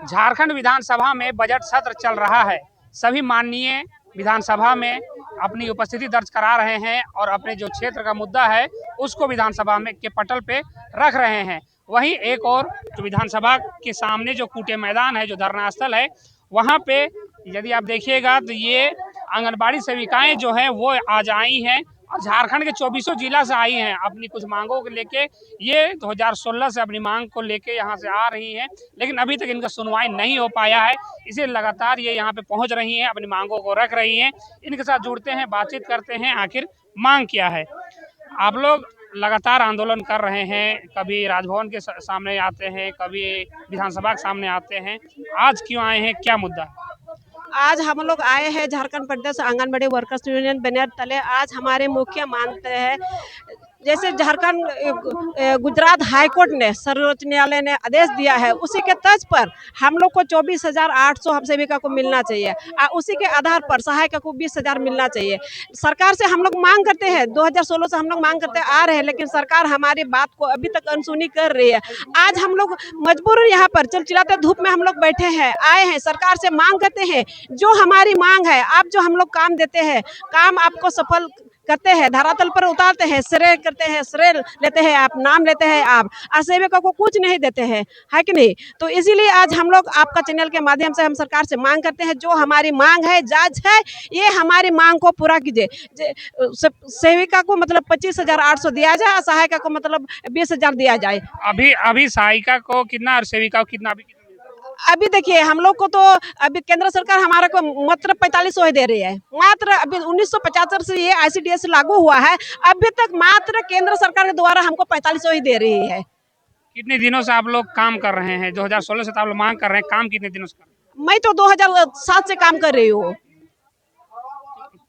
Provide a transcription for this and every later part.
झारखंड विधानसभा में बजट सत्र चल रहा है। सभी माननीय विधानसभा में अपनी उपस्थिति दर्ज करा रहे हैं और अपने जो क्षेत्र का मुद्दा है उसको विधानसभा में के पटल पे रख रहे हैं। वहीं एक और जो विधानसभा के सामने जो कूटे मैदान है, जो धरना स्थल है, वहाँ पे यदि आप देखिएगा तो ये आंगनबाड़ी सेविकाएं जो हैं वो आज आई हैं और झारखंड के 24 जिला से आई हैं अपनी कुछ मांगों को लेके। ये 2016 से अपनी मांग को लेके यहाँ से आ रही हैं, लेकिन अभी तक इनका सुनवाई नहीं हो पाया है। इसे लगातार ये यहाँ पे पहुँच रही हैं, अपनी मांगों को रख रही हैं। इनके साथ जुड़ते हैं, बातचीत करते हैं, आखिर मांग क्या है। आप लोग लगातार आंदोलन कर रहे हैं, कभी राजभवन के सामने आते हैं, कभी विधानसभा के सामने आते हैं। आज क्यों आए हैं, क्या मुद्दा है? आज हम लोग आए हैं झारखंड प्रदेश आंगनबाड़ी वर्कर्स यूनियन बैनर तले। आज हमारे मुख्य मांगते हैं, जैसे झारखंड गुजरात हाईकोर्ट ने सर्वोच्च न्यायालय ने आदेश दिया है, उसी के तर्ज पर हम लोग को 24,800 हम सेविका को मिलना चाहिए। उसी के आधार पर सहायिका को 20,000 मिलना चाहिए। सरकार से हम लोग मांग करते हैं, 2016 से हम लोग मांग करते आ रहे हैं, लेकिन सरकार हमारी बात को अभी तक अनसुनी कर रही है। आज हम लोग मजबूर यहाँ पर चिलचिलाते धूप में हम लोग बैठे हैं, आए हैं, सरकार से मांग करते हैं। जो हमारी मांग है, आप जो हम लोग काम देते हैं, काम आपको सफल करते हैं, धरातल पर उतारते हैं, श्रेय करते हैं, श्रेय लेते हैं, आप नाम लेते हैं, आप सेविका को कुछ नहीं देते हैं, है कि नहीं? तो इसीलिए आज हम लोग आपका चैनल के माध्यम से हम सरकार से मांग करते हैं, जो हमारी मांग है जायज है, ये हमारी मांग को पूरा कीजिए। सेविका को मतलब 25,800 दिया जाए, सहायिका को मतलब 20,000 दिया जाए। अभी सहायिका को कितना और सेविका को कितना? अभी देखिए, हम लोग को तो अभी केंद्र सरकार हमारा को मात्र 4500 दे रही है। मात्र अभी 1975 से ये ICDS लागू हुआ है, अभी तक मात्र केंद्र सरकार के द्वारा हमको 4500 ही दे रही है। कितने दिनों से आप लोग काम कर रहे हैं? 2016 से तो आप लोग मांग कर रहे हैं, काम कितने दिनों से कर रहे हैं? मैं तो 2007 से काम कर रही हूँ।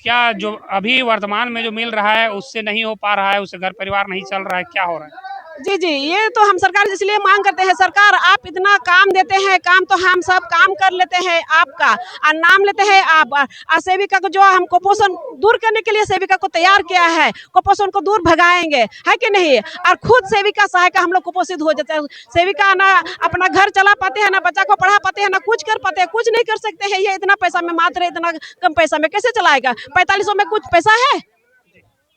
क्या जो अभी वर्तमान में जो मिल रहा है उससे नहीं हो पा रहा है, उससे घर परिवार नहीं चल रहा है, क्या हो रहा है? जी जी, ये तो हम सरकार से इसलिए मांग करते हैं, सरकार आप इतना काम देते हैं, काम तो हम सब काम कर लेते हैं आपका, और नाम लेते हैं आप। सेविका को जो हम कुपोषण दूर करने के लिए सेविका को तैयार किया है, कुपोषण को दूर भगाएंगे, है कि नहीं? और खुद सेविका सहायिका हम लोग कुपोषित हो जाते हैं। सेविका ना अपना घर चला पाते हैं, ना बच्चा को पढ़ा पाते हैं, ना कुछ कर पाते हैं, कुछ नहीं कर सकते हैं। ये इतना पैसा में, मात्र इतना कम पैसा में कैसे चलाएगा? 4500 में कुछ पैसा है?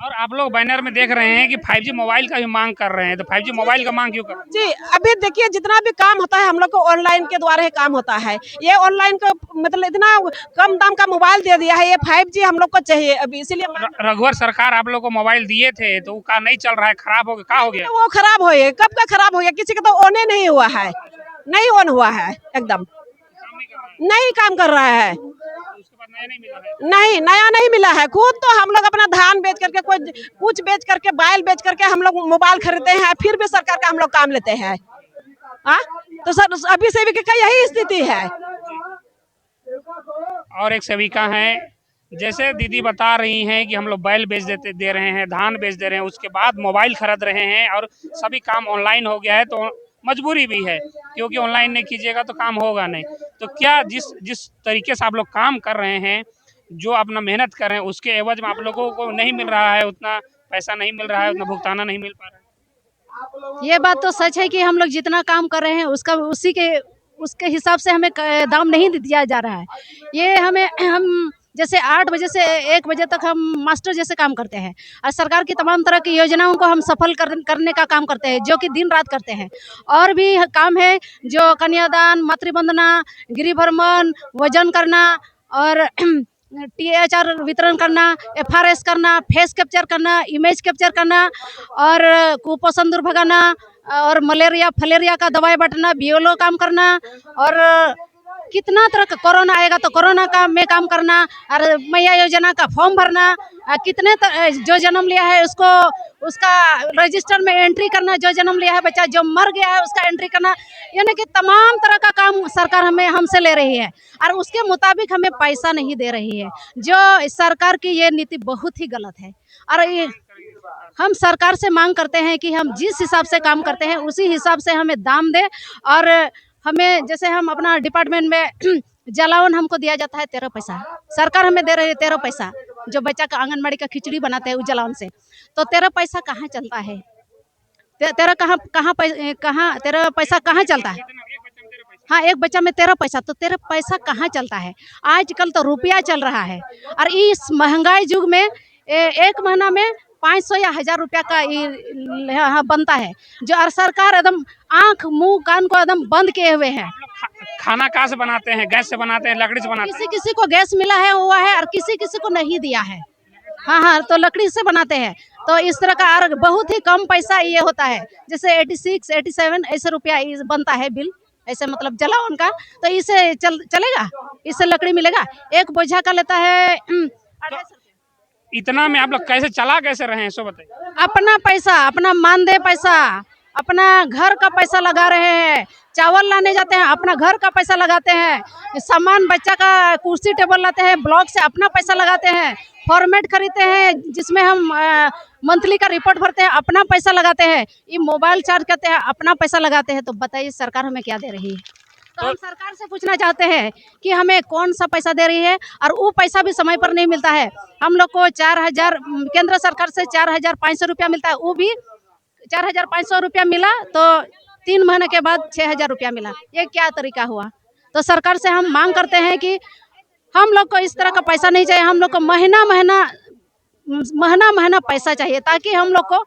और आप लोग बैनर में देख रहे हैं कि 5G मोबाइल का भी मांग कर रहे हैं, तो 5G मोबाइल का मांग क्यों कर रहे हैं? जी, अभी देखिए, जितना भी काम होता है हम लोग को ऑनलाइन के द्वारा ही काम होता है। ये ऑनलाइन का मतलब इतना कम दाम का मोबाइल दे दिया है, ये 5G हम लोग को चाहिए अभी, इसीलिए। रघुवर सरकार आप लोग को मोबाइल दिए थे तो वो नहीं चल रहा है, खराब हो गया, क्या हो गया? वो खराब हो गया, कब का खराब हो गया? किसी का तो ऑन नहीं हुआ है, नहीं ऑन हुआ है, एकदम नहीं काम कर रहा है। नहीं, नया नहीं मिला है। खुद तो हम लोग अपना धान बेच करके, कोई कुछ बेच करके, बैल बेच करके हम लोग मोबाइल खरीदते हैं, फिर भी सरकार का हम लोग काम लेते हैं। तो सर अभी सेविका का यही स्थिति है। और एक सेविका है, जैसे दीदी बता रही हैं कि हम लोग बैल बेच दे रहे हैं, धान बेच दे रहे हैं, उसके बाद मोबाइल खरीद रहे हैं और सभी काम ऑनलाइन हो गया है, तो मजबूरी भी है, क्योंकि ऑनलाइन नहीं कीजिएगा तो काम होगा नहीं। तो क्या जिस तरीके से आप लोग काम कर रहे हैं, जो अपना मेहनत कर रहे हैं, उसके एवज में आप लोगों को नहीं मिल रहा है, उतना पैसा नहीं मिल रहा है, उतना भुगताना नहीं मिल पा रहा है? ये बात तो सच है कि हम लोग जितना काम कर रहे हैं उसके हिसाब से हमें दाम नहीं दिया जा रहा है। ये हम जैसे 8 बजे से 1 बजे तक हम मास्टर जैसे काम करते हैं, और सरकार की तमाम तरह की योजनाओं को हम सफल करने का काम करते हैं, जो कि दिन रात करते हैं। और भी काम है, जो कन्यादान, मातृवंदना, गृह भ्रमण, वजन करना और THR वितरण करना, FRS करना, फेस कैप्चर करना, इमेज कैप्चर करना, और कुपोषण दूर भगाना, और मलेरिया फलेरिया का दवाई बांटना, BLO काम करना, और कितना तरह का कोरोना आएगा तो कोरोना का में काम करना, और मैया योजना का फॉर्म भरना, कितने जो जन्म लिया है उसका रजिस्टर में एंट्री करना, जो जन्म लिया है बच्चा, जो मर गया है उसका एंट्री करना, यानी कि तमाम तरह का काम सरकार हमसे ले रही है, और उसके मुताबिक हमें पैसा नहीं दे रही है। जो सरकार की ये नीति बहुत ही गलत है, और हम सरकार से मांग करते हैं कि हम जिस हिसाब से काम करते हैं उसी हिसाब से हमें दाम दे। और हमें जैसे हम अपना डिपार्टमेंट में जलावन हमको दिया जाता है 13 पैसा, सरकार हमें दे रही है 13 पैसा, जो बच्चा का आंगनबाड़ी का खिचड़ी बनाते हैं उस जलावन से, तो 13 पैसा कहाँ चलता है? 13 पैसा कहाँ चलता है? हाँ, एक बच्चा में 13 पैसा, तो 13 पैसा कहाँ चलता है? आजकल तो रुपया चल रहा है और इस महंगाई युग में एक महीना में 500 या 1000 रुपया का यहाँ बनता है, जो और सरकार एकदम आँख मुंह कान को एकदम बंद किए हुए है। खाना कहाँ से बनाते हैं? गैस से बनाते हैं, लकड़ी से बनाते हैं? किसी किसी को गैस मिला है हुआ है और किसी किसी को नहीं दिया है। हाँ हाँ, तो लकड़ी से बनाते हैं, तो इस तरह का और बहुत ही कम पैसा ये होता है, जैसे 86 87 ऐसे रुपया बनता है बिल, ऐसे मतलब जला उनका, तो इसे चलेगा, इससे लकड़ी मिलेगा। एक बोझा का लेता है 250 रुपया। इतना में आप लोग कैसे चला कैसे रहे हैं, सो बताइए। अपना पैसा, अपना मानदेय पैसा, अपना घर का पैसा लगा रहे हैं, चावल लाने जाते हैं अपना घर का पैसा लगाते हैं, सामान बच्चा का कुर्सी टेबल लाते हैं ब्लॉक से अपना पैसा लगाते हैं, फॉर्मेट खरीदते हैं जिसमें हम मंथली का रिपोर्ट भरते हैं अपना पैसा लगाते हैं, ये मोबाइल चार्ज करते हैं अपना पैसा लगाते हैं। तो बताइए सरकार हमें क्या दे रही है? तो हम सरकार से पूछना चाहते हैं कि हमें कौन सा पैसा दे रही है, और वो पैसा भी समय पर नहीं मिलता है। हम लोग को 4000 केंद्र सरकार से 4500 रुपया मिलता है, वो भी 4500 रुपया मिला तो 3 महीने के बाद 6000 रुपया मिला। ये क्या तरीका हुआ? तो सरकार से हम मांग करते हैं कि हम लोग को इस तरह का पैसा नहीं चाहिए, हम लोग को महीना महीना पैसा चाहिए, ताकि हम लोग को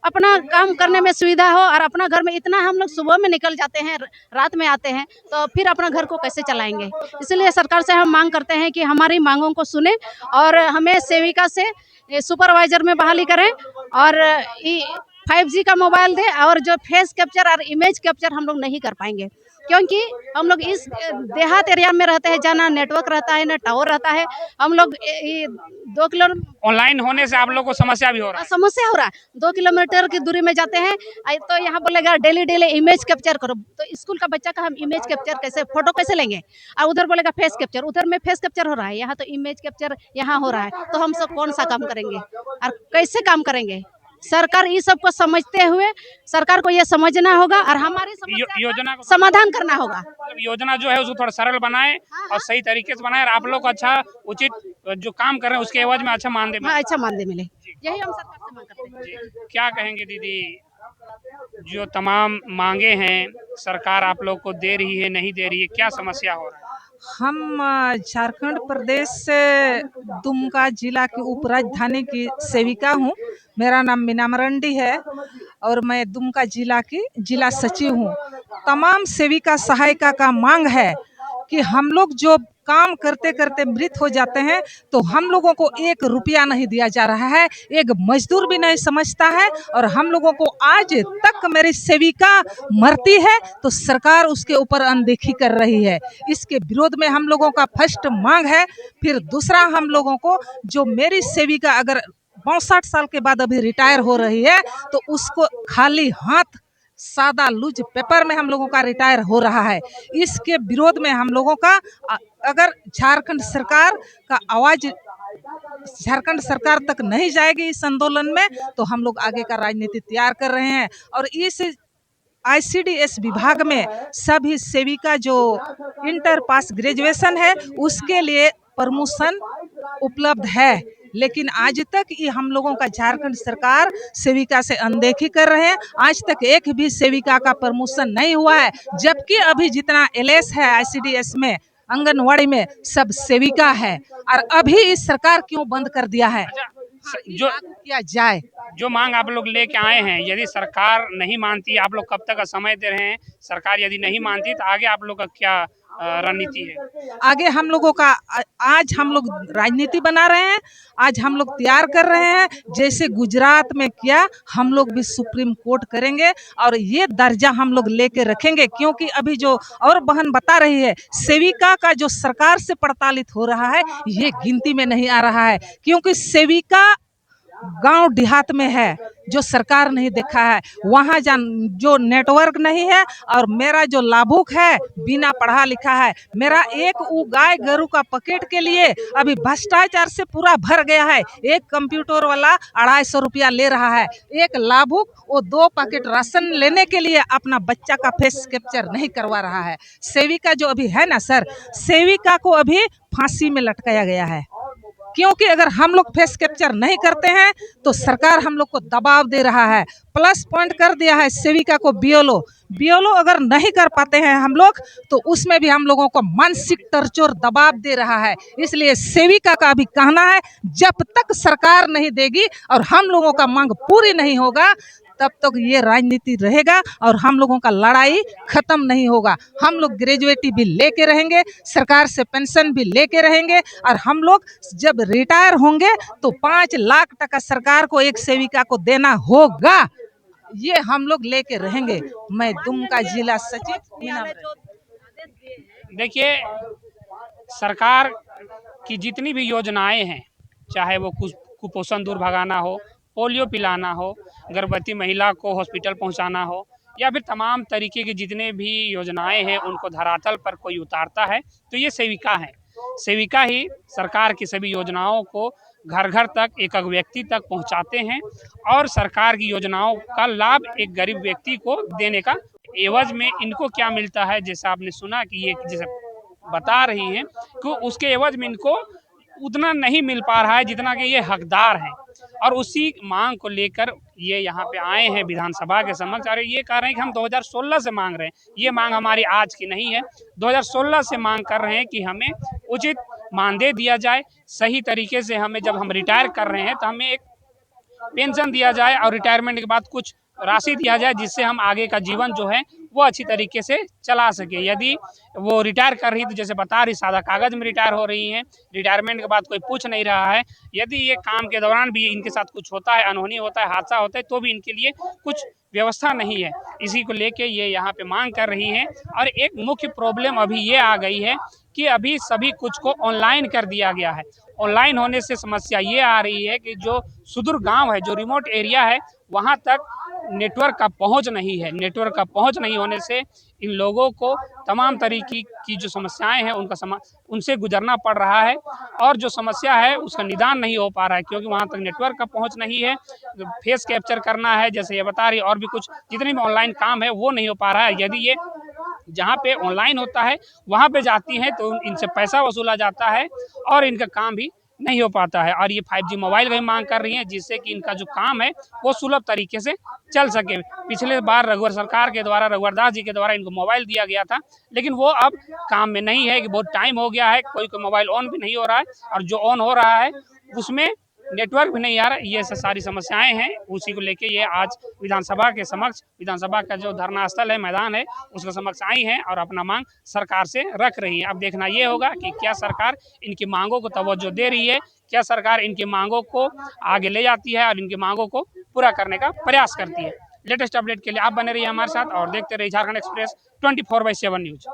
अपना काम करने में सुविधा हो। और अपना घर में इतना हम लोग सुबह में निकल जाते हैं, रात में आते हैं, तो फिर अपना घर को कैसे चलाएंगे? इसलिए सरकार से हम मांग करते हैं कि हमारी मांगों को सुने और हमें सेविका से सुपरवाइजर में बहाली करें और 5G का मोबाइल दे, और जो फेस कैप्चर और इमेज कैप्चर हम लोग नहीं कर पाएंगे, क्योंकि हम लोग इस देहात एरिया में रहते हैं, जहाँ ना नेटवर्क रहता है ना टावर रहता है। हम लोग 2 किलोमीटर ऑनलाइन होने से आप लोगों को समस्या भी हो रहा है? समस्या हो रहा है, 2 किलोमीटर की दूरी में जाते हैं तो यहाँ बोलेगा डेली इमेज कैप्चर करो, तो स्कूल का बच्चा का हम इमेज कैप्चर कैसे, फोटो कैसे लेंगे? और उधर बोलेगा फेस कैप्चर, उधर में फेस कैप्चर हो रहा है, यहाँ तो इमेज कैप्चर यहाँ हो रहा है, तो हम सब कौन सा काम करेंगे और कैसे काम करेंगे? सरकार इस सब को समझते हुए सरकार को ये समझना होगा और हमारी योजना को समाधान करना होगा। योजना जो है उसको थोड़ा सरल बनाए और सही तरीके से बनाए, और आप लोग अच्छा उचित जो काम कर रहे हैं उसके एवज में अच्छा मानदेय मिले। हाँ, अच्छा मानदेय मिले, यही हम सरकार से मांग करते हैं। क्या कहेंगे दीदी, जो तमाम मांगे हैं सरकार आप लोग को दे रही है, नहीं दे रही है, क्या समस्या हो रहा है? हम झारखंड प्रदेश से दुमका जिला की उप राजधानी की सेविका हूँ। मेरा नाम मीना मरंडी है और मैं दुमका जिला की जिला सचिव हूँ। तमाम सेविका सहायिका का मांग है कि हम लोग जो काम करते करते मृत हो जाते हैं तो हम लोगों को 1 रुपया नहीं दिया जा रहा है, एक मजदूर भी नहीं समझता है, और हम लोगों को आज तक मेरी सेविका मरती है तो सरकार उसके ऊपर अनदेखी कर रही है। इसके विरोध में हम लोगों का फर्स्ट मांग है। फिर दूसरा, हम लोगों को जो मेरी सेविका अगर 62 साल के बाद अभी रिटायर हो रही है तो उसको खाली हाथ सादा लूज पेपर में हम लोगों का रिटायर हो रहा है। इसके विरोध में हम लोगों का अगर झारखंड सरकार का आवाज झारखंड सरकार तक नहीं जाएगी इस आंदोलन में, तो हम लोग आगे का राजनीति तैयार कर रहे हैं। और इस ICDS विभाग में सभी सेविका जो इंटर पास ग्रेजुएशन है उसके लिए प्रमोशन उपलब्ध है, लेकिन आज तक ये हम लोगों का झारखंड सरकार सेविका से अनदेखी कर रहे हैं। आज तक एक भी सेविका का प्रमोशन नहीं हुआ है, जबकि अभी जितना LS है ICDS में, आंगनवाड़ी में, सब सेविका है। और अभी इस सरकार क्यों बंद कर दिया है? जो किया जाए। जो मांग आप लोग लेके आए हैं, यदि सरकार नहीं मानती, आप लोग कब तक का समय दे रहे हैं? सरकार यदि नहीं मानती तो आगे आप लोग का क्या रणनीति है? आगे हम लोगों का, आज हम लोग राजनीति बना रहे हैं, आज हम लोग तैयार कर रहे हैं। जैसे गुजरात में किया, हम लोग भी सुप्रीम कोर्ट करेंगे और ये दर्जा हम लोग लेके रखेंगे। क्योंकि अभी जो और बहन बता रही है, सेविका का जो सरकार से प्रताड़ित हो रहा है ये गिनती में नहीं आ रहा है, क्योंकि सेविका गांव देहात में है जो सरकार नहीं देखा है, वहाँ जो नेटवर्क नहीं है। और मेरा जो लाभुक है बिना पढ़ा लिखा है, मेरा एक वो गाय गरु का पैकेट के लिए अभी भ्रष्टाचार से पूरा भर गया है। एक कंप्यूटर वाला 250 रुपया ले रहा है, एक लाभुक वो 2 पैकेट राशन लेने के लिए अपना बच्चा का फेस कैप्चर नहीं करवा रहा है। सेविका जो अभी है ना सर, सेविका को अभी फांसी में लटकाया गया है। क्योंकि अगर हम लोग फेस कैप्चर नहीं करते हैं तो सरकार हम लोग को दबाव दे रहा है। प्लस पॉइंट कर दिया है सेविका को बीएलओ अगर नहीं कर पाते हैं हम लोग तो उसमें भी हम लोगों को मानसिक टर्चर दबाव दे रहा है। इसलिए सेविका का भी कहना है जब तक सरकार नहीं देगी और हम लोगों का मांग पूरी नहीं होगा तब तक ये राजनीति रहेगा और हम लोगों का लड़ाई खत्म नहीं होगा। हम लोग ग्रेजुएटी भी लेके रहेंगे, सरकार से पेंशन भी लेके रहेंगे और हम लोग जब रिटायर होंगे तो 5 लाख टका सरकार को एक सेविका को देना होगा। ये हम लोग लेके रहेंगे। मैं दुमका जिला सचिव। देखिए, सरकार की जितनी भी योजनाएं हैं, चाहे वो कुपोषण दूर भगाना हो, पोलियो पिलाना हो, गर्भवती महिला को हॉस्पिटल पहुंचाना हो, या फिर तमाम तरीके की जितने भी योजनाएं हैं उनको धरातल पर कोई उतारता है तो ये सेविका है। सेविका ही सरकार की सभी योजनाओं को घर घर तक, एक एक व्यक्ति तक पहुंचाते हैं और सरकार की योजनाओं का लाभ एक गरीब व्यक्ति को देने का एवज में इनको क्या मिलता है, जैसा आपने सुना कि ये जैसे बता रही हैं कि उसके एवज में इनको उतना नहीं मिल पा रहा है जितना कि ये हकदार हैं। और उसी मांग को लेकर ये यहाँ पे आए हैं विधानसभा के समक्ष और ये कह रहे हैं कि हम 2016 से मांग रहे हैं। ये मांग हमारी आज की नहीं है, 2016 से मांग कर रहे हैं कि हमें उचित मानदेय दिया जाए, सही तरीके से हमें जब हम रिटायर कर रहे हैं तो हमें एक पेंशन दिया जाए और रिटायरमेंट के बाद कुछ राशि दिया जाए जिससे हम आगे का जीवन जो है वो अच्छी तरीके से चला सके। यदि वो रिटायर कर रही तो जैसे बता रही सादा कागज़ में रिटायर हो रही हैं, रिटायरमेंट के बाद कोई पूछ नहीं रहा है। यदि ये काम के दौरान भी इनके साथ कुछ होता है, अनहोनी होता है, हादसा होता है तो भी इनके लिए कुछ व्यवस्था नहीं है। इसी को लेके ये यहाँ पे मांग कर रही हैं। और एक मुख्य प्रॉब्लम अभी ये आ गई है कि अभी सभी कुछ को ऑनलाइन कर दिया गया है। ऑनलाइन होने से समस्या ये आ रही है कि जो सुदूर गांव है, जो रिमोट एरिया है, वहां तक नेटवर्क का पहुंच नहीं है। नेटवर्क का पहुंच नहीं होने से इन लोगों को तमाम तरीके की जो समस्याएं हैं उनसे गुजरना पड़ रहा है और जो समस्या है उसका निदान नहीं हो पा रहा है क्योंकि वहां तक नेटवर्क का पहुंच नहीं है। फेस कैप्चर करना है, जैसे ये बता रही, और भी कुछ जितने भी ऑनलाइन काम है वो नहीं हो पा रहा है। यदि ये जहाँ पे ऑनलाइन होता है वहाँ पे जाती हैं तो इनसे पैसा वसूला जाता है और इनका काम भी नहीं हो पाता है। और ये 5G मोबाइल की मांग कर रही हैं जिससे कि इनका जो काम है वो सुलभ तरीके से चल सके। पिछले बार रघुवर सरकार के द्वारा, रघुवर दास जी के द्वारा इनको मोबाइल दिया गया था, लेकिन वो अब काम में नहीं है कि बहुत टाइम हो गया है, कोई मोबाइल ऑन भी नहीं हो रहा है और जो ऑन हो रहा है उसमें नेटवर्क भी नहीं आ रहा। ये सारी समस्याएं हैं, उसी को लेके ये आज विधानसभा के समक्ष, विधानसभा का जो धरना स्थल है, मैदान है, उसके समक्ष आई हैं और अपना मांग सरकार से रख रही है। अब देखना ये होगा कि क्या सरकार इनकी मांगों को तवज्जो दे रही है, क्या सरकार इनकी मांगों को आगे ले जाती है और इनकी मांगों को पूरा करने का प्रयास करती है। लेटेस्ट अपडेट के लिए आप बने रहिए हमारे साथ और देखते रहिए झारखंड एक्सप्रेस 24/7 न्यूज।